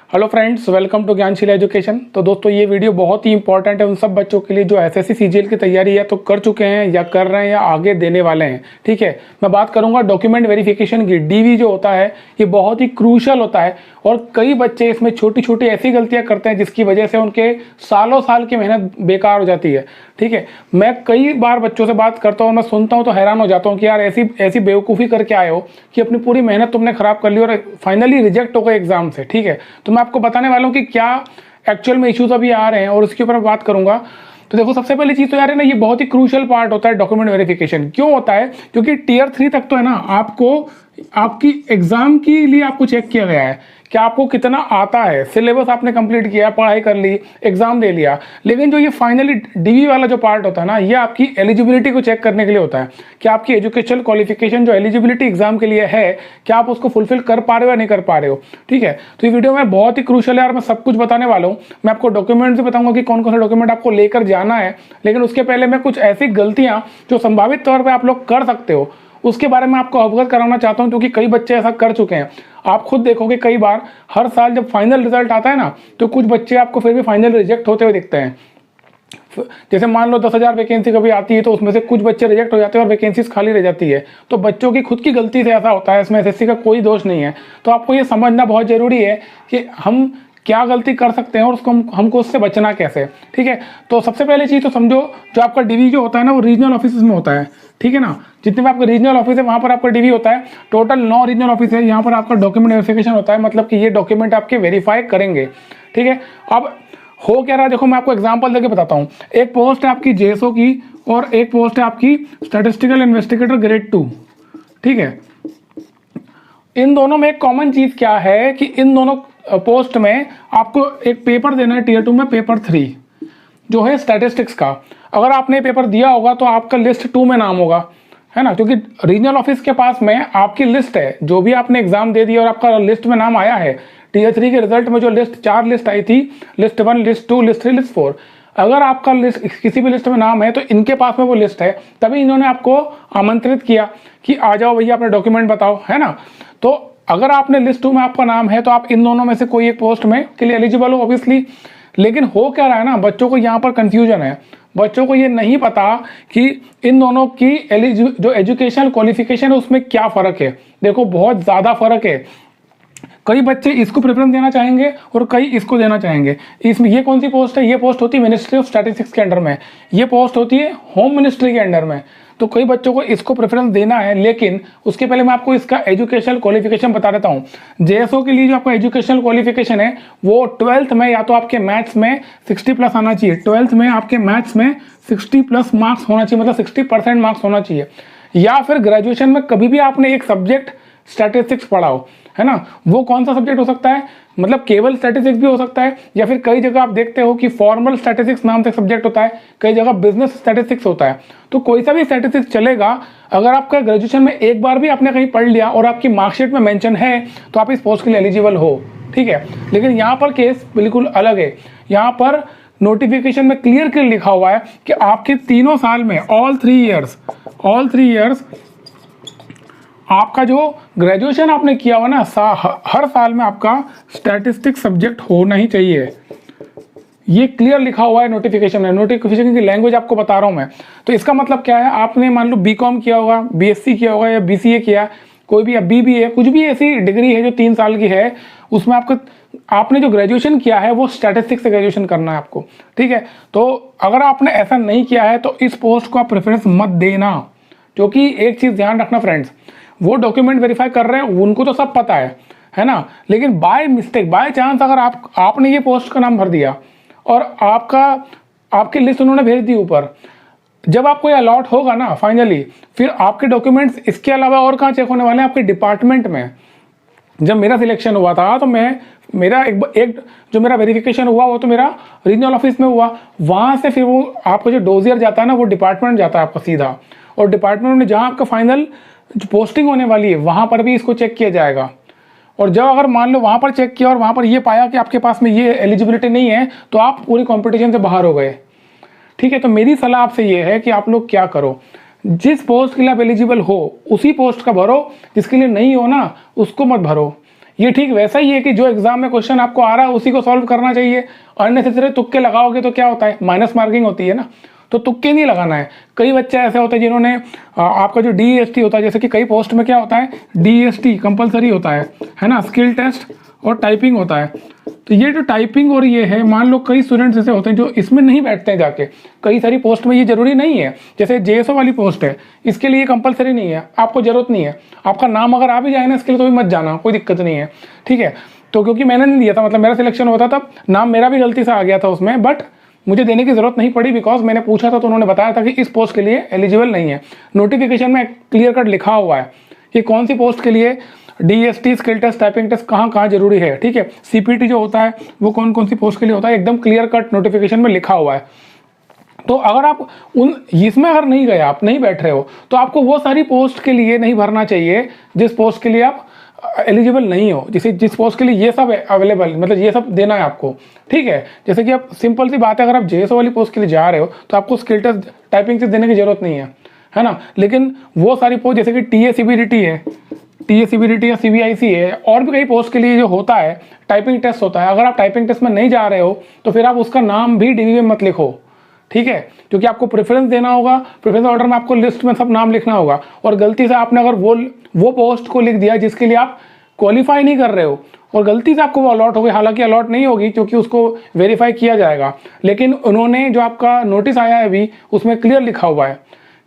Hello friends, welcome to Gyansheel education. तो दोस्तों, ये वीडियो बहुत ही इंपॉर्टेंट है उन सब बच्चों के लिए जो एसएससी सीजीएल की तैयारी या तो कर चुके हैं या कर रहे हैं या आगे देने वाले हैं। ठीक है, मैं बात करूंगा डॉक्यूमेंट वेरिफिकेशन की। डीवी जो होता है ये बहुत ही क्रूशल होता है और कई बच्चे इसमें छोटी छोटी ऐसी गलतियां करते हैं जिसकी वजह से उनके सालों साल की मेहनत बेकार हो जाती है। ठीक है, मैं कई बार बच्चों से बात करता हूँ, मैं सुनता हूँ तो हैरान हो जाता हूँ कि यार ऐसी ऐसी बेवकूफ़ी करके आए हो कि अपनी पूरी मेहनत तुमने खराब कर ली और फाइनली रिजेक्ट हो गए एग्जाम से। ठीक है, तो मैं आपको बताने वाला हूँ कि क्या एक्चुअल में इश्यूज अभी आ रहे हैं और उसके ऊपर बात करूंगा। तो देखो, सबसे पहली चीज तो यार है ना, ये बहुत ही क्रूशियल पार्ट होता है डॉक्यूमेंट वेरिफिकेशन। क्यों होता है? क्योंकि टीयर 3 तक तो है ना, आपको आपकी एग्जाम के लिए आपको चेक किया गया है कि आपको कितना आता है, सिलेबस आपने कंप्लीट किया, पढ़ाई कर ली, एग्जाम दे लिया। लेकिन जो ये फाइनली डीवी वाला जो पार्ट होता है ना, ये आपकी एलिजिबिलिटी को चेक करने के लिए होता है कि आपकी एजुकेशनल क्वालिफिकेशन जो एलिजिबिलिटी एग्जाम के लिए है, क्या आप उसको फुलफिल कर पा रहे हो या नहीं कर पा रहे हो। ठीक है, तो ये वीडियो में बहुत ही क्रूशियल है यार, मैं सब कुछ बताने वाला हूँ। मैं आपको डॉक्यूमेंट भी बताऊंगा कि कौन कौन से डॉक्यूमेंट आपको लेकर जाना है, लेकिन उसके पहले मैं कुछ ऐसी गलतियां जो संभावित तौर पर आप लोग कर सकते हो उसके बारे में आपको अवगत कराना चाहता हूं, क्योंकि कई बच्चे ऐसा कर चुके हैं। आप खुद देखोगे कई बार हर साल जब फाइनल रिजल्ट आता है ना, तो कुछ बच्चे आपको फिर भी फाइनल रिजेक्ट होते हुए दिखते हैं। जैसे मान लो 10,000 वैकेंसी कभी आती है तो उसमें से कुछ बच्चे रिजेक्ट हो जाते हैं और वैकेंसीज खाली रह जाती है। तो बच्चों की खुद की गलती से ऐसा होता है, इसमें एसएससी का कोई दोष नहीं है। तो आपको ये समझना बहुत जरूरी है कि हम क्या गलती कर सकते हैं और उसको हमको उससे बचना कैसे। ठीक है, तो सबसे पहले चीज़ तो समझो, जो आपका डीवी जो होता है ना, वो रीजनल ऑफिस में होता है। ठीक है ना, जितने भी आपके रीजनल ऑफिस है वहाँ पर आपका डीवी होता है। टोटल 9 रीजनल ऑफिस है, यहाँ पर आपका डॉक्यूमेंट वेरिफिकेशन होता है, मतलब कि ये डॉक्यूमेंट आपके वेरीफाई करेंगे। ठीक है, अब हो क्या रहा है देखो, मैं आपको एग्जांपल देके बताता हूँ। एक पोस्ट है आपकी जेएसओ की और एक पोस्ट है आपकी स्टैटिस्टिकल इन्वेस्टिगेटर ग्रेड 2। ठीक है, इन दोनों में एक कॉमन चीज क्या है कि इन दोनों पोस्ट में आपको एक पेपर देना है टीयर 2 में, पेपर 3 जो है स्टैटिस्टिक्स का। अगर आपने पेपर दिया होगा तो आपका लिस्ट 2 में नाम होगा, है ना, क्योंकि रीजनल ऑफिस के पास में आपकी लिस्ट है, जो भी आपने एग्जाम दे दिया और आपका लिस्ट में नाम आया है। टीयर 3 के रिजल्ट में जो लिस्ट 4 लिस्ट आई थी, लिस्ट 1, लिस्ट 2, लिस्ट 3, लिस्ट 4, अगर आपका लिस्ट किसी भी लिस्ट में नाम है तो इनके पास में वो लिस्ट है, तभी इन्होंने आपको आमंत्रित किया कि आ जाओ भैया अपने डॉक्यूमेंट बताओ, है ना। तो अगर आपने लिस्ट 2 में आपका नाम है तो आप इन दोनों में से कोई एक पोस्ट में के लिए एलिजिबल हो ऑब्वियसली। लेकिन हो क्या रहा है ना, बच्चों को यहाँ पर कंफ्यूजन है। बच्चों को ये नहीं पता कि इन दोनों की जो एजुकेशनल क्वालिफिकेशन है उसमें क्या फ़र्क है। देखो, बहुत ज़्यादा फ़र्क है। कई बच्चे इसको प्रेफरेंस देना चाहेंगे और कई इसको देना चाहेंगे। इसमें ये कौन सी पोस्ट है? ये पोस्ट होती है मिनिस्ट्री ऑफ स्टैटिस्टिक्स के अंडर में, ये पोस्ट होती है होम मिनिस्ट्री के अंडर में। तो कई बच्चों को इसको प्रेफरेंस देना है, लेकिन उसके पहले मैं आपको इसका एजुकेशनल क्वालिफिकेशन बता देता हूँ। जेएसओ के लिए जो आपका एजुकेशनल क्वालिफिकेशन है वो 12th में या तो आपके मैथ्स में 60+ आना चाहिए। 12th में आपके मैथ्स में 60+ मार्क्स होना चाहिए, मतलब 60% मार्क्स होना चाहिए। या फिर ग्रेजुएशन में कभी भी आपने एक सब्जेक्ट स्टैटिस्टिक्स पढ़ा हो, है ना। वो कौन सा सब्जेक्ट हो सकता है? मतलब केवल स्टैटिस्टिक्स भी हो सकता है, या फिर कई जगह आप देखते हो कि फॉर्मल स्टैटिस्टिक्स नाम से सब्जेक्ट होता है, कई जगह बिजनेस स्टैटिस्टिक्स होता है। तो कोई सा भी स्टैटिस्टिक्स चलेगा। अगर आपका ग्रेजुएशन में एक बार भी आपने कहीं पढ़ लिया और आपकी मार्कशीट में मेंशन है तो आप इस पोस्ट के लिए एलिजिबल हो। ठीक है, लेकिन यहाँ पर केस बिल्कुल अलग है। यहाँ पर नोटिफिकेशन में क्लियर लिखा हुआ है कि आपके तीनों साल में ऑल 3 ईयर्स आपका जो ग्रेजुएशन आपने किया हुआ ना, हर साल में आपका स्टैटिस्टिक्स सब्जेक्ट होना ही चाहिए। ये क्लियर लिखा हुआ है नोटिफिकेशन में। नोटिफिकेशन की लैंग्वेज आपको बता रहा हूँ मैं। तो इसका मतलब क्या है? आपने मान लो बीकॉम किया होगा, बीएससी किया होगा या बीसीए किया, कोई भी, या बीबीए, कुछ भी ऐसी डिग्री है जो 3 साल की है, उसमें आपने जो ग्रेजुएशन किया है वो स्टैटिस्टिक्स से ग्रेजुएशन करना है आपको। ठीक है, तो अगर आपने ऐसा नहीं किया है तो इस पोस्ट को आप प्रेफरेंस मत देना। क्योंकि एक चीज़ ध्यान रखना फ्रेंड्स, वो डॉक्यूमेंट वेरीफाई कर रहे हैं, उनको तो सब पता है ना। लेकिन बाय मिस्टेक, बाय चांस अगर आपने ये पोस्ट का नाम भर दिया और आपकी लिस्ट उन्होंने भेज दी ऊपर, जब आपको ये अलॉट होगा ना फाइनली, फिर आपके डॉक्यूमेंट्स इसके अलावा और कहाँ चेक होने वाले हैं? आपके डिपार्टमेंट में। जब मेरा सिलेक्शन हुआ था तो मेरा एक जो मेरा वेरिफिकेशन हुआ वो तो मेरा रीजनल ऑफिस में हुआ। वहाँ से फिर वो आपका जो डोजियर जाता है ना, वो डिपार्टमेंट जाता है आपका सीधा, और डिपार्टमेंट में जहाँ आपका फाइनल जो पोस्टिंग होने वाली है वहाँ पर भी इसको चेक किया जाएगा। और जब अगर मान लो वहाँ पर चेक किया और वहाँ पर ये पाया कि आपके पास में ये एलिजिबिलिटी नहीं है, तो आप पूरी कंपटीशन से बाहर हो गए। ठीक है, तो मेरी सलाह आपसे ये है कि आप लोग क्या करो, जिस पोस्ट के लिए आप एलिजिबल हो उसी पोस्ट का भरो, जिसके लिए नहीं हो ना उसको मत भरो। ये ठीक वैसा ही है कि जो एग्जाम में क्वेश्चन आपको आ रहा है उसी को सॉल्व करना चाहिए। अननेसेसरी तुक्के लगाओगे तो क्या होता है, माइनस मार्किंग होती है ना। तो तुक्के नहीं लगाना है। कई बच्चे ऐसे होते हैं जिन्होंने आपका जो DST होता है, जैसे कि कई पोस्ट में क्या होता है, DST कंपलसरी होता है ना, स्किल टेस्ट और टाइपिंग होता है। तो ये जो टाइपिंग और ये है, मान लो कई स्टूडेंट्स ऐसे होते हैं जो इसमें नहीं बैठते हैं जाके, कई सारी पोस्ट में ये जरूरी नहीं है। जैसे JSO वाली पोस्ट है, इसके लिए कंपलसरी नहीं है, आपको जरूरत नहीं है। आपका नाम अगर आ भी जाए ना इसके लिए तो भी मत जाना, कोई दिक्कत नहीं है, ठीक है। तो क्योंकि मैंने नहीं दिया था, मतलब मेरा सिलेक्शन होता तब नाम मेरा भी गलती से आ गया था उसमें, बट मुझे देने की जरूरत नहीं पड़ी बिकॉज मैंने पूछा था तो उन्होंने बताया था कि इस पोस्ट के लिए एलिजिबल नहीं है। नोटिफिकेशन में क्लियर कट लिखा हुआ है कि कौन सी पोस्ट के लिए DST, skill test, typing test कहाँ कहाँ जरूरी है, ठीक है। CPT जो होता है वो कौन कौन सी पोस्ट के लिए होता है, एकदम क्लियर कट नोटिफिकेशन में लिखा हुआ है। तो अगर आप इसमें अगर नहीं गए, आप नहीं बैठ रहे हो, तो आपको वो सारी पोस्ट के लिए नहीं भरना चाहिए जिस पोस्ट के लिए आप एलिजिबल नहीं हो। जैसे जिस पोस्ट के लिए ये सब अवेलेबल, मतलब ये सब देना है आपको, ठीक है। जैसे कि आप सिंपल सी बात है, अगर आप JSO वाली पोस्ट के लिए जा रहे हो तो आपको स्किल टेस्ट, टाइपिंग टेस्ट देने की जरूरत नहीं है ना। लेकिन वो सारी पोस्ट जैसे कि TACBDT है, TACBDT या CBIC है, और भी कई पोस्ट के लिए जो होता है टाइपिंग टेस्ट होता है, अगर आप टाइपिंग टेस्ट में नहीं जा रहे हो तो फिर आप उसका नाम भी DV में मत लिखो, ठीक है। क्योंकि आपको प्रेफरेंस देना होगा, प्रेफरेंस ऑर्डर में आपको लिस्ट में सब नाम लिखना होगा, और गलती से आपने अगर वो पोस्ट को लिख दिया जिसके लिए आप क्वालिफाई नहीं कर रहे हो, और गलती से आपको वो अलॉट हो गई, हालांकि अलॉट नहीं होगी क्योंकि उसको वेरीफाई किया जाएगा, लेकिन उन्होंने जो आपका नोटिस आया है अभी उसमें क्लियर लिखा हुआ है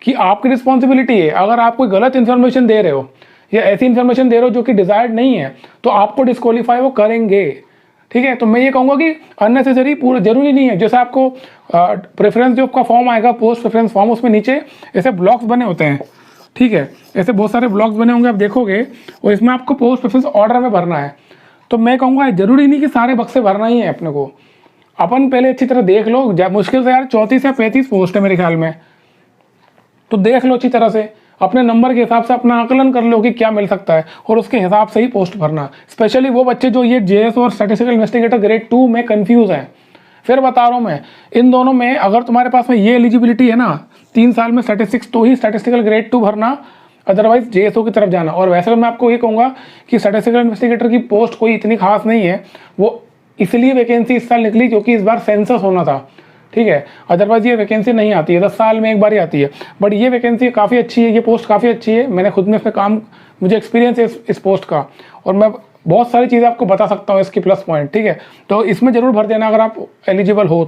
कि आपकी रिस्पॉन्सिबिलिटी है, अगर आप कोई गलत इन्फॉर्मेशन दे रहे हो या ऐसी इन्फॉर्मेशन दे रहे हो जो कि डिजायर्ड नहीं है तो आपको डिस्क्वालीफाई वो करेंगे, ठीक है। तो मैं ये कहूँगा कि अननेसेसरी पूरा जरूरी नहीं है। जैसे आपको प्रेफरेंस जो आपका फॉर्म आएगा, पोस्ट प्रेफरेंस फॉर्म, उसमें नीचे ऐसे ब्लॉक्स बने होते हैं, ठीक है, ऐसे बहुत सारे ब्लॉक्स बने होंगे आप देखोगे, और इसमें आपको पोस्ट प्रेफरेंस ऑर्डर में भरना है। तो मैं कहूँगा जरूरी नहीं कि सारे बक्से भरना ही है अपने को, अपन पहले अच्छी तरह देख लो। मुश्किल से यार 34 या 35 पोस्ट है मेरे ख्याल में, तो देख लो अच्छी तरह से, अपने नंबर के हिसाब से अपना आकलन कर लो कि क्या मिल सकता है, और उसके हिसाब से ही पोस्ट भरना। स्पेशली वो बच्चे जो ये JSO और स्टैटिस्टिकल इन्वेस्टिगेटर ग्रेड 2 में कंफ्यूज हैं, फिर बता रहा हूँ मैं, इन दोनों में अगर तुम्हारे पास में ये एलिजिबिलिटी है ना 3 साल में स्टैटिस्टिक्स, तो ही स्टैटिस्टिकल ग्रेड 2 भरना, अदरवाइज JSO की तरफ जाना। और वैसे मैं आपको ये कहूँगा कि स्टैटिस्टिकल इन्वेस्टिगेटर की पोस्ट कोई इतनी खास नहीं है, वो इसलिए वैकेंसी इस साल निकली क्योंकि इस बार सेंसस होना था, ठीक है। अदरवाइज ये वैकेंसी नहीं आती है, 10 साल में एक बार ही आती है। बट ये वैकेंसी काफ़ी अच्छी है, ये पोस्ट काफ़ी अच्छी है, मैंने खुद में इसमें काम, मुझे एक्सपीरियंस है इस पोस्ट का, और मैं बहुत सारी चीज़ें आपको बता सकता हूँ इसकी प्लस पॉइंट, ठीक है। तो इसमें जरूर भर देना अगर आप एलिजिबल हो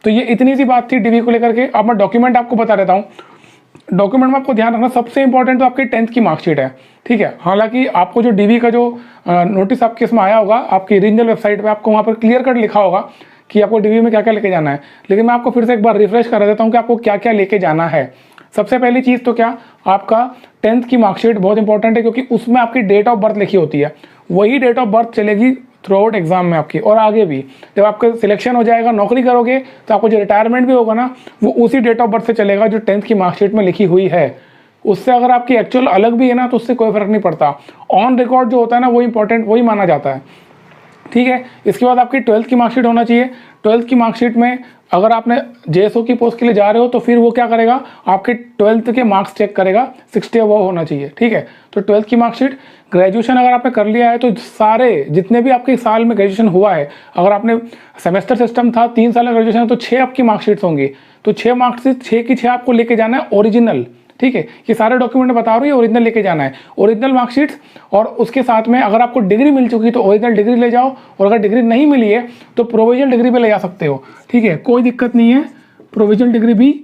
तो ये इतनी सी बात थी DV को लेकर के। अब मैं डॉक्यूमेंट आपको बता देता हूँ। डॉक्यूमेंट में आपको ध्यान रखना, सबसे इंपॉर्टेंट तो आपकी 10th की मार्कशीट है, ठीक है। हालांकि आपको जो DV का जो नोटिस आपके इसमें आया होगा, आपकी रीजनल वेबसाइट पे आपको वहाँ पर क्लियर कट लिखा होगा कि आपको DV में क्या क्या लेके जाना है, लेकिन मैं आपको फिर से एक बार रिफ्रेश करा देता हूँ कि आपको क्या क्या लेके जाना है। सबसे पहली चीज़ तो क्या, आपका 10th की मार्कशीट बहुत इंपॉर्टेंट है, क्योंकि उसमें आपकी डेट ऑफ बर्थ लिखी होती है, वही डेट ऑफ बर्थ चलेगी थ्रू आउट एग्जाम में आपकी, और आगे भी जब आपका सिलेक्शन हो जाएगा, नौकरी करोगे, तो आपको जो रिटायरमेंट भी होगा ना, वो उसी डेट ऑफ बर्थ से चलेगा जो 10th की मार्कशीट में लिखी हुई है। उससे अगर आपकी एक्चुअल अलग भी है ना तो उससे कोई फर्क नहीं पड़ता, ऑन रिकॉर्ड जो होता है ना वो इंपॉर्टेंट, वही माना जाता है, ठीक है। इसके बाद आपकी 12th की मार्कशीट होना चाहिए। 12th की मार्कशीट में अगर आपने JSO की पोस्ट के लिए जा रहे हो तो फिर वो क्या करेगा, आपके 12th के मार्क्स चेक करेगा, 60 अबव होना चाहिए, ठीक है। तो 12th की मार्कशीट, ग्रेजुएशन अगर आपने कर लिया है तो सारे जितने भी आपके साल में ग्रेजुएशन हुआ है, अगर आपने सेमेस्टर सिस्टम था 3 साल का ग्रेजुएशन है तो 6 आपकी मार्कशीट्स होंगी, तो 6 मार्कशीट 6 की 6 आपको लेके जाना है ओरिजिनल, ठीक है। ये सारे डॉक्यूमेंट बता रहा हूँ, ये ओरिजिनल लेके जाना है, ओरिजिनल मार्कशीट्स। और उसके साथ में अगर आपको डिग्री मिल चुकी तो ओरिजिनल डिग्री ले जाओ, और अगर डिग्री नहीं मिली है तो प्रोविजनल डिग्री पे ले जा सकते हो, ठीक है, कोई दिक्कत नहीं है। प्रोविजनल डिग्री भी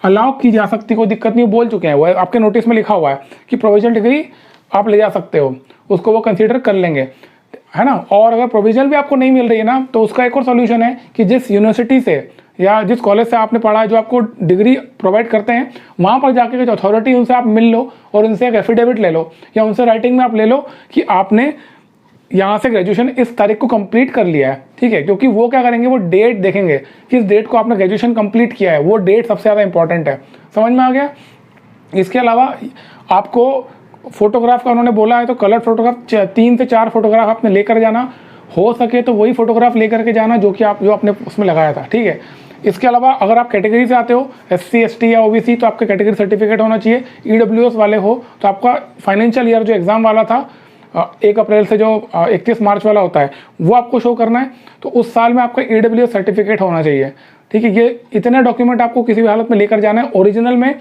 अलाउ की जा सकती, कोई दिक्कत नहीं, बोल चुके हैं वो, आपके नोटिस में लिखा हुआ है कि प्रोविजनल डिग्री आप ले जा सकते हो, उसको वो कंसीडर कर लेंगे, है ना। और अगर प्रोविजनल भी आपको नहीं मिल रही है ना, तो उसका एक और सोल्यूशन है कि जिस यूनिवर्सिटी से या जिस कॉलेज से आपने पढ़ा है, जो आपको डिग्री प्रोवाइड करते हैं, वहाँ पर जाके जो अथॉरिटी उनसे आप मिल लो और उनसे एक एफिडेविट ले लो, या उनसे राइटिंग में आप ले लो कि आपने यहाँ से ग्रेजुएशन इस तारीख को कंप्लीट कर लिया है, ठीक है। क्योंकि वो क्या करेंगे, वो डेट देखेंगे, किस डेट को आपने ग्रेजुएशन कंप्लीट किया है, वो डेट सबसे ज़्यादा इंपॉर्टेंट है। समझ में आ गया। इसके अलावा आपको फोटोग्राफ का उन्होंने बोला है तो कलर फोटोग्राफ 3 से 4 फोटोग्राफ आपने लेकर जाना, हो सके तो वही फोटोग्राफ लेकर के जाना जो आपने उसमें लगाया था, ठीक है। इसके अलावा अगर आप कैटेगरी से आते हो, SC ST या OBC, तो आपका कैटेगरी सर्टिफिकेट होना चाहिए। EWS वाले हो तो आपका फाइनेंशियल ईयर जो एग्ज़ाम वाला था 1 अप्रैल से जो 31 मार्च वाला होता है वो आपको शो करना है। तो उस साल में आपका EWS सर्टिफिकेट होना चाहिए, ठीक है। ये इतने डॉक्यूमेंट आपको किसी भी हालत में लेकर जाना है ओरिजिनल में।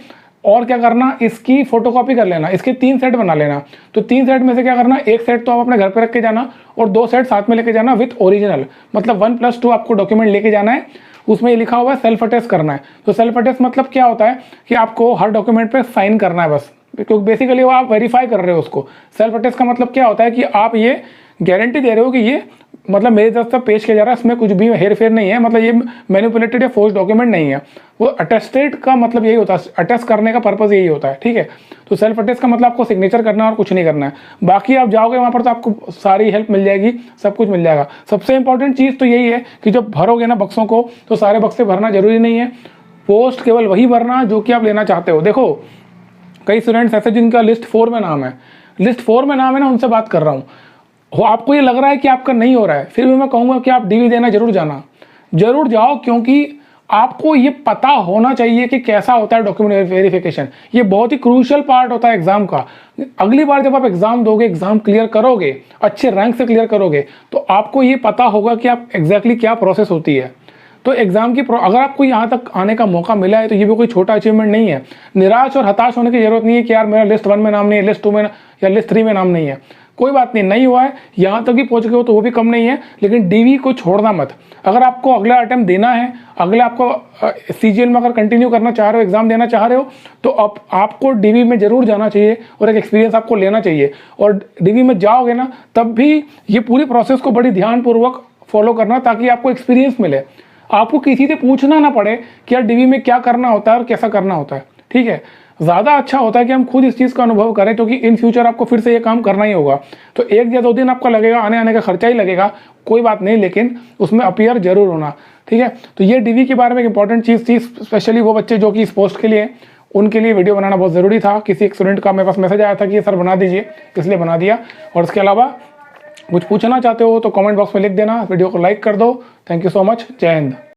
और क्या करना, इसकी फोटोकॉपी कर लेना, इसके 3 सेट बना लेना। तो 3 सेट में से क्या करना, 1 सेट तो आप अपने घर पे रख के जाना और 2 सेट साथ में लेके जाना विथ ओरिजिनल, मतलब 1+2 आपको डॉक्यूमेंट लेके जाना है। उसमें ये लिखा हुआ है सेल्फ अटेस्ट करना है। तो सेल्फ अटेस्ट मतलब क्या होता है कि आपको हर डॉक्यूमेंट पे साइन करना है बस, क्योंकि बेसिकली वो आप वेरीफाई कर रहे हो उसको। सेल्फ अटेस्ट का मतलब क्या होता है कि आप ये गारंटी दे रहे हो कि ये मतलब मेरे तरफ से पेश किया जा रहा है, इसमें कुछ भी हेर फेर नहीं है, मतलब ये मैनिपुलेटेड या फोर्स डॉक्यूमेंट नहीं है। वो अटेस्टेड का मतलब यही होता है, अटेस्ट करने का पर्पज यही होता है, ठीक है। तो सेल्फ अटेस्ट का मतलब आपको सिग्नेचर करना है और कुछ नहीं करना है। बाकी आप जाओगे वहाँ पर तो आपको सारी हेल्प मिल जाएगी, सब कुछ मिल जाएगा। सबसे इंपॉर्टेंट चीज़ तो यही है कि जब भरोगे ना बक्सों को, तो सारे बक्से भरना जरूरी नहीं है। पोस्ट केवल वही भरना जो कि आप लेना चाहते हो। देखो कई स्टूडेंट्स ऐसे जिनका लिस्ट 4 में नाम है, लिस्ट 4 में नाम है ना, उनसे बात कर रहा हूँ। हो आपको ये लग रहा है कि आपका नहीं हो रहा है, फिर भी मैं कहूँगा कि आप DV देना जरूर जाना, जरूर जाओ, क्योंकि आपको ये पता होना चाहिए कि कैसा होता है डॉक्यूमेंट वेरिफिकेशन। ये बहुत ही क्रूशियल पार्ट होता है एग्जाम का। अगली बार जब आप एग्जाम दोगे, एग्जाम क्लियर करोगे, अच्छे रैंक से क्लियर करोगे, तो आपको ये पता होगा कि आप एग्जैक्टली क्या प्रोसेस होती है। तो एग्जाम की अगर आपको यहाँ तक आने का मौका मिला है तो ये भी कोई छोटा अचीवमेंट नहीं है। निराश और हताश होने की जरूरत नहीं है कि यार मेरा लिस्ट 1 में नाम नहीं है, लिस्ट 2 में या लिस्ट 3 में नाम नहीं है। कोई बात नहीं, नहीं हुआ है, यहाँ तक भी पहुँच गए हो तो वो भी कम नहीं है, लेकिन DV को छोड़ना मत। अगर आपको अगला अटेम्प्ट देना है, अगले आपको CGL में अगर कंटिन्यू करना चाह रहे हो, एग्जाम देना चाह रहे हो, तो आपको DV में जरूर जाना चाहिए और एक एक्सपीरियंस आपको लेना चाहिए। और DV में जाओगे ना, तब भी ये पूरी प्रोसेस को बड़ी ध्यानपूर्वक फॉलो करना, ताकि आपको एक्सपीरियंस मिले, आपको किसी से पूछना ना पड़े कि यार DV में क्या करना होता है और कैसा करना होता है, ठीक है। ज़्यादा अच्छा होता है कि हम खुद इस चीज़ का अनुभव करें, क्योंकि इन फ्यूचर आपको फिर से ये काम करना ही होगा। तो 1 या 2 दिन आपका लगेगा, आने का खर्चा ही लगेगा, कोई बात नहीं, लेकिन उसमें अपीयर जरूर होना, ठीक है। तो ये DV के बारे में एक इंपॉर्टेंट चीज़ थी, स्पेशली वो बच्चे जो कि इस पोस्ट के लिए, उनके लिए वीडियो बनाना बहुत ज़रूरी था। किसी एक स्टूडेंट का मेरे पास मैसेज आया था कि सर बना दीजिए, इसलिए बना दिया। और इसके अलावा कुछ पूछना चाहते हो तो कमेंट बॉक्स में लिख देना, वीडियो को लाइक कर दो। थैंक यू सो मच, जय हिंद।